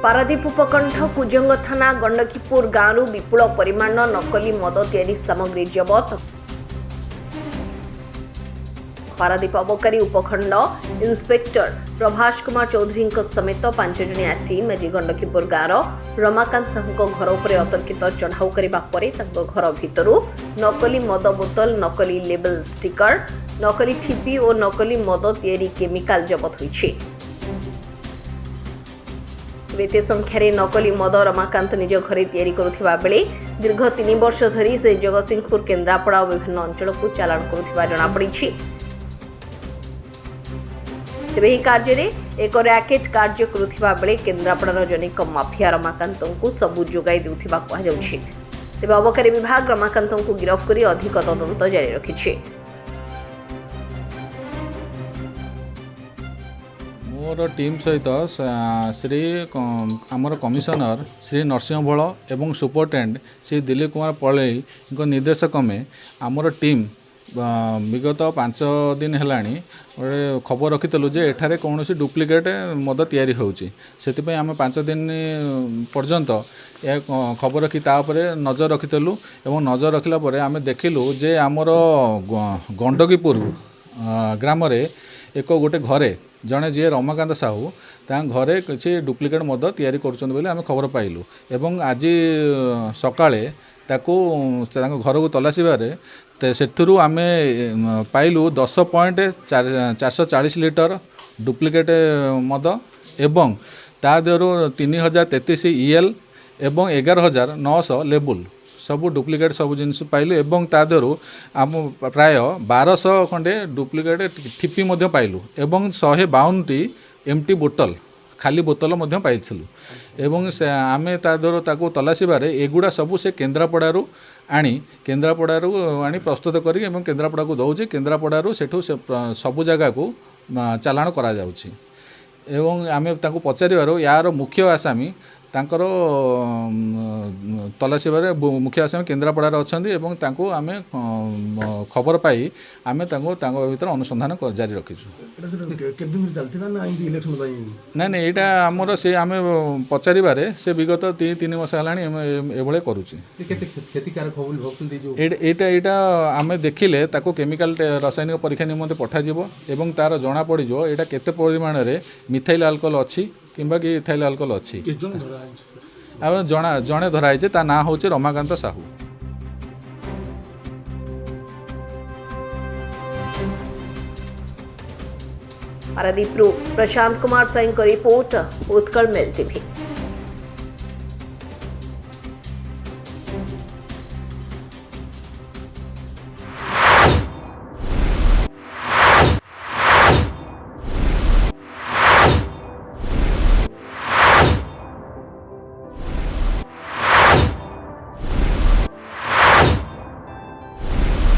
पारादीप उपकंठ कुजंग थाना गंडकीपुर गांव विपुल परिमाण नकली मद तैयारी सामग्री जबत। पारादीप अबकारी उपखंड इन्स्पेक्टर प्रभास कुमार चौधरी समेत 5 जणिया टीम आज गंडकीपुर गांव रमाकांत साहू घर उपर अतर्कित चढ़ाऊ करने घर भितरू नकली मद बोतल नकली लेबल स्टिकर नकली ठिपी और नकली मद तैयारी केमिकाल जबत होइछि। एते संख्यार नकली मद रमाकांत निज घरे तैयारी करुथिबा बेले दीर्घ 3 वर्ष धरी से जगतसिंहपुर केन्द्रापड़ा और विभिन्न अंचल को चालाण करुथिबा जଣା पड़िछि। तेबे ଏହି କାର୍ଯ୍ୟରେ ଏକ ରାକେଟ କାର୍ଯ୍ୟ କରୁଥିବା ବେଳେ କେନ୍ଦ୍ରାପଡ଼ାର ଜନୈକ ମାଫିଆ ରମାକାନ୍ତଙ୍କୁ ସବୁ ଯୋଗାଇ ଦେଉଥିବା କୁହାଯାଉଛି। ତେବେ ଅବକାରୀ ବିଭାଗ ରମାକାନ୍ତଙ୍କୁ ଗିରଫ କରି ଅଧିକ ତଦନ୍ତ ଜାରି ରଖିଛି। मोर टीम सहित श्री आमर कमिशनर श्री नरसिंह भोल एवं सुपरटेंडेंट श्री दिलीप कुमार पलई निर्देशक में आमर टीम विगत 5 दिन है खबर रखीलु जे एठारे कौन डुप्लिकेट मद तैयारी होउची सेतिपई आम 5 दिन पर्यंत खबर रखी तापर नजर रखीलु एवं नजर रखला परे आम देखिलु जे आमर गंडकीपुर ग्राम रे एक गोटे घरे जड़े जी रमाकांत साहू घरे किसी डुप्लिकेट मद तैयारी करुँच आम खबर पाइलु एवं आज सकाळे ताकू घर को तलाशीबारे सेठुरु आम पाइलु 10.440 लिटर डुप्लिकेट मद एवं ता देहरु 3033 EL एवं 11900 लेबुल सबू डुप्लिकेट सब जिन पाइलु एवं ता देहरु आम प्राय 1200 खंडे डुप्लिकेट ठिपी मध्य पाइलु एवं 152टी एमटी बोतल खाली बोतल मध्य पाइलु एवं आमे ता देहरु ताकू तलाशीबारे एगुड़ा सबू से केन्द्रापड़ारू आनी प्रस्तुत करी एवं केन्द्रापड़ा को दौची केन्द्रापड़ारू सेठू सबू जगह को चालाण करा जाउची एवं आमे ताकू पचारिबारो यार मुख्य आसामी तांकर तलाशी बारे मुख्य आसामी केन्द्रापड़ार अच्छी एवं तांको आमे खबर पाई आमे तांको भीतर अनुसंधान जारी रखीचु। ना ना यहाँ आमर से आम पचारे से विगत 3 वर्ष है करुच्ची यहाँ आम देखिले ताको केमिकल रासायनिक परीक्षा निमंते पठाଯିବ एवं तार जना पड़ो यहाँ केते परिमाण रे मिथाइल अल्कोहल अच्छी किंबा कि इथाइल अल्कोहल अच्छी जड़े धराई ता ना हूँ Ramakant Sahu. Paradip Prashant Kumar Sai report Utkal Mail TV.